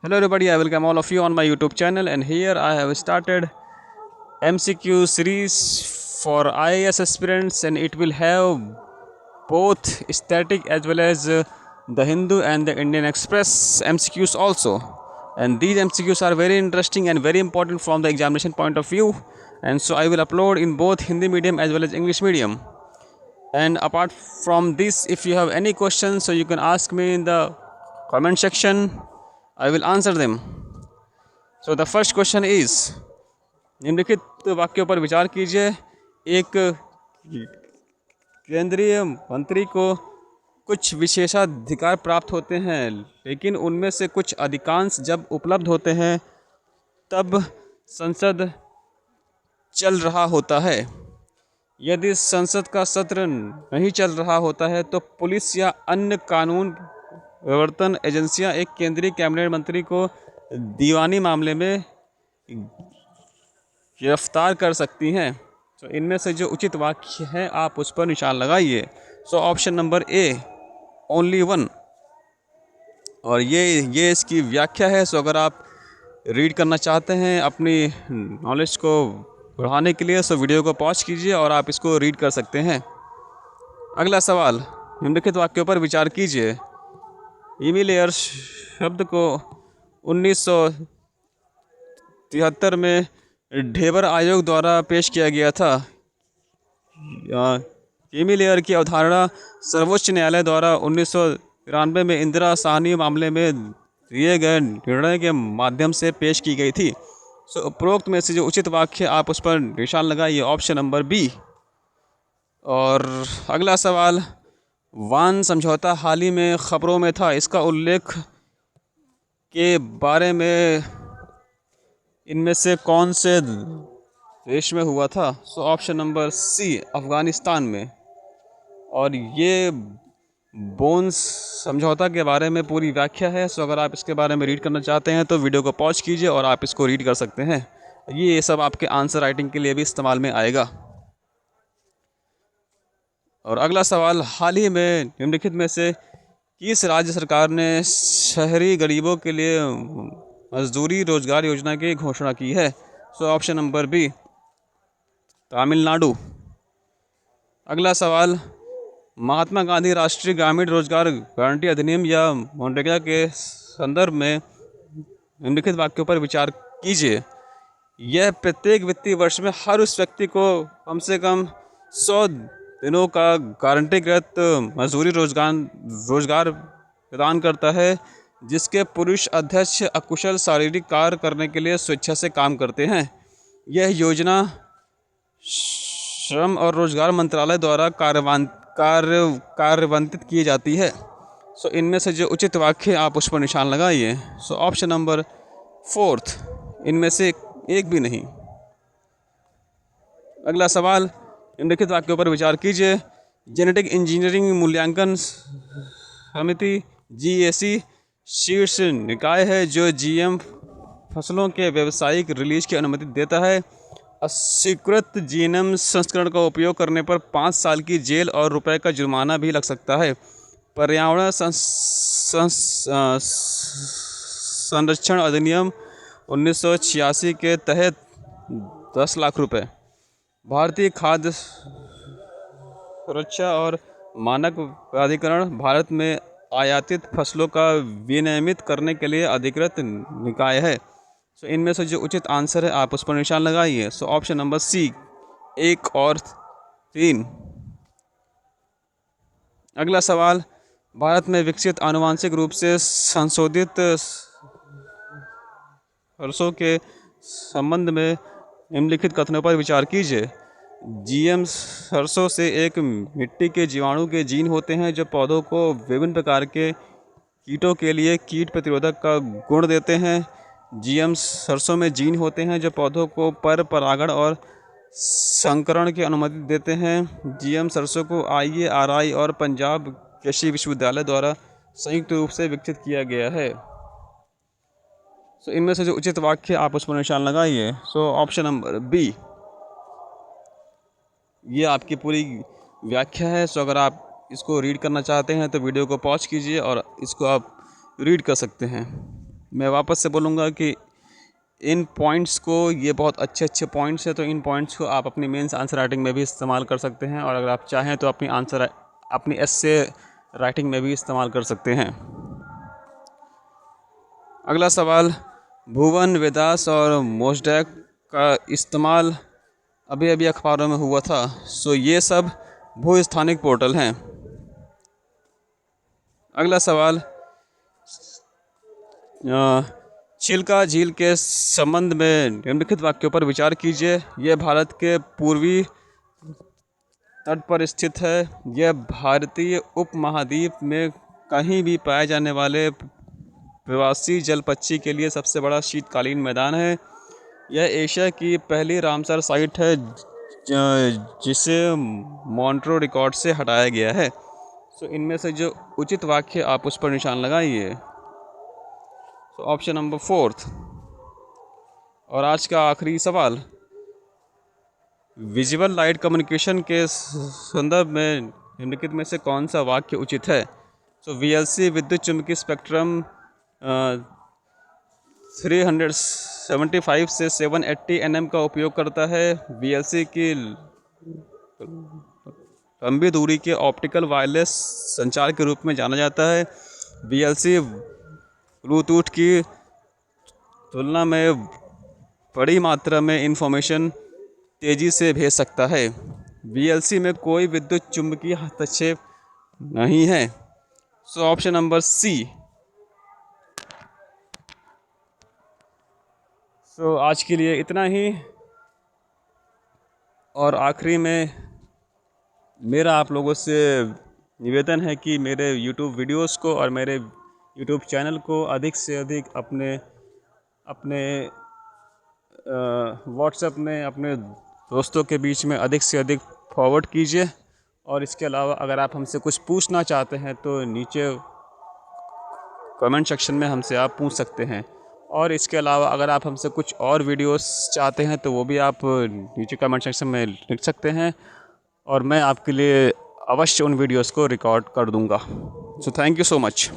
Hello everybody, I welcome all of you on my YouTube channel, and here I have started MCQ series for IAS aspirants, and it will have both static as well as the Hindu and the Indian Express MCQs also. And these MCQs are very interesting and very important from the examination point of view, and so I will upload in both Hindi medium as well as English medium. And apart from this, if you have any questions, so you can ask me in the comment section. I will answer them. So the first question is, निम्नलिखित वाक्यों पर विचार कीजिए। एक केंद्रीय मंत्री को कुछ विशेषाधिकार प्राप्त होते हैं, लेकिन उनमें से कुछ अधिकांश जब उपलब्ध होते हैं तब संसद चल रहा होता है। यदि संसद का सत्र नहीं चल रहा होता है तो पुलिस या अन्य कानून प्रवर्तन एजेंसियां एक केंद्रीय कैबिनेट मंत्री को दीवानी मामले में गिरफ्तार कर सकती हैं। तो इनमें से जो उचित वाक्य है आप उस पर निशान लगाइए। सो option number A, only one. और ये इसकी व्याख्या है। सो अगर आप रीड करना चाहते हैं अपनी नॉलेज को बढ़ाने के लिए, सो वीडियो को पॉज कीजिए और आप इसको रीड कर सकते हैं। अगला सवाल, निम्नलिखित वाक्यों पर विचार कीजिए। ईमेलेयर शब्द को 1973 में ढेबर आयोग द्वारा पेश किया गया था। ईमेलेयर की अवधारणा सर्वोच्च न्यायालय द्वारा 1993 में इंदिरा साहनी मामले में दिए गए निर्णय के माध्यम से पेश की गई थी। सो उपरोक्त में से जो उचित वाक्य आप उस पर निशान लगाइए। Option number B. और अगला सवाल, वान समझौता हाल ही में खबरों में था, इसका उल्लेख के बारे में इनमें से कौन से देश में हुआ था? So option number C, Afghanistan में। और ये बोन्स समझौता के बारे में पूरी व्याख्या है। सो अगर आप इसके बारे में रीड करना चाहते हैं तो वीडियो को पॉज कीजिए और आप इसको रीड कर सकते हैं। ये सब आपके आंसर राइटिंग के लिए भी इस्तेमाल में आएगा। और अगला सवाल, हाल ही में निम्नलिखित में से किस राज्य सरकार ने शहरी गरीबों के लिए मजदूरी रोजगार योजना की घोषणा की है? So option number B, Tamil Nadu. अगला सवाल, महात्मा गांधी राष्ट्रीय ग्रामीण रोजगार गारंटी अधिनियम या मनरेगा के संदर्भ में निम्नलिखित वाक्यों पर विचार कीजिए। यह प्रत्येक वित्तीय वर्ष में हर उस व्यक्ति को कम से कम 100 दिनों का गारंटीकृत मजदूरी रोजगार प्रदान करता है, जिसके पुरुष अध्यक्ष अकुशल शारीरिक कार्य करने के लिए स्वेच्छा से काम करते हैं। यह योजना श्रम और रोजगार मंत्रालय द्वारा कार्यान्वित की जाती है। सो इनमें से जो उचित वाक्य आप उस पर निशान लगाइए। सो ऑप्शन नंबर फोर्थ, इनमें से एक भी नहीं। अगला सवाल, निम्नलिखित वाक्यों पर विचार कीजिए। जेनेटिक इंजीनियरिंग मूल्यांकन समिति GAC शीर्ष निकाय है जो GM फसलों के व्यावसायिक रिलीज की अनुमति देता है। अस्वीकृत जीनोम संस्करण का उपयोग करने पर 5 साल की जेल और रुपए का जुर्माना भी लग सकता है। पर्यावरण संरक्षण अधिनियम 1986 के तहत 10 लाख रुपए। भारतीय खाद्य सुरक्षा और मानक प्राधिकरण भारत में आयातित फसलों का विनियमित करने के लिए अधिकृत निकाय है। सो इनमें से जो उचित आंसर है आप उस पर निशान लगाइए। सो ऑप्शन नंबर सी, 1 और 3। अगला सवाल, भारत में विकसित आनुवांशिक रूप से संशोधित सरसों के संबंध में निम्नलिखित कथनों पर विचार कीजिए। GM सरसों से एक मिट्टी के जीवाणु के जीन होते हैं जो पौधों को विभिन्न प्रकार के कीटों के लिए कीट प्रतिरोधक का गुण देते हैं। GM सरसों में जीन होते हैं जो पौधों को पर परागण और संकरण की अनुमति देते हैं। GM सरसों को IARI और पंजाब कृषि विश्वविद्यालय द्वारा संयुक्त रूप से विकसित किया गया है। सो इनमें से जो उचित वाक्य आप उस पर निशान लगाइए। सो ऑप्शन नंबर बी, ये आपकी पूरी व्याख्या है। सो अगर आप इसको रीड करना चाहते हैं तो वीडियो को पॉज कीजिए और इसको आप रीड कर सकते हैं। मैं वापस से बोलूँगा कि इन पॉइंट्स को, ये बहुत अच्छे अच्छे पॉइंट्स हैं, तो इन पॉइंट्स को आप अपनी मेंस आंसर राइटिंग में भी इस्तेमाल कर सकते हैं, और अगर आप चाहें तो अपनी एस्से राइटिंग में भी इस्तेमाल कर सकते हैं। अगला सवाल, भुवन वेदास और मोज़डैक का इस्तेमाल अभी अभी अखबारों में हुआ था। सो ये सब भूस्थानिक पोर्टल हैं। अगला सवाल, चिल्का झील के संबंध में निम्नलिखित वाक्यों पर विचार कीजिए। यह भारत के पूर्वी तट पर स्थित है। यह भारतीय उपमहाद्वीप में कहीं भी पाए जाने वाले प्रवासी जल पक्षी के लिए सबसे बड़ा शीतकालीन मैदान है। यह एशिया की पहली रामसर साइट है जिसे मॉन्ट्रो रिकॉर्ड से हटाया गया है। सो इनमें से जो उचित वाक्य, आप उस पर निशान लगाइए। सो ऑप्शन नंबर 4। और आज का आखिरी सवाल, विजुअल लाइट कम्युनिकेशन के संदर्भ में निम्नलिखित में से कौन सा वाक्य उचित है। सो VLC विद्युत चुम्बकीय स्पेक्ट्रम 375 से 780 nm का उपयोग करता है। VLC की लंबी दूरी के ऑप्टिकल वायरलेस संचार के रूप में जाना जाता है। VLC ब्लूटूथ की तुलना में बड़ी मात्रा में इंफॉर्मेशन तेज़ी से भेज सकता है। VLC में कोई विद्युत चुम्बकीय हस्तक्षेप नहीं है। So option number C। सो आज के लिए इतना ही। और आखिरी में मेरा आप लोगों से निवेदन है कि मेरे YouTube वीडियोस को और मेरे YouTube चैनल को अधिक से अधिक अपने व्हाट्सएप में अपने दोस्तों के बीच में अधिक से अधिक फॉरवर्ड कीजिए। और इसके अलावा अगर आप हमसे कुछ पूछना चाहते हैं तो नीचे कमेंट सेक्शन में हमसे आप पूछ सकते हैं। और इसके अलावा अगर आप हमसे कुछ और वीडियोस चाहते हैं तो वो भी आप नीचे कमेंट सेक्शन में लिख सकते हैं, और मैं आपके लिए अवश्य उन वीडियोस को रिकॉर्ड कर दूंगा। So thank you so much.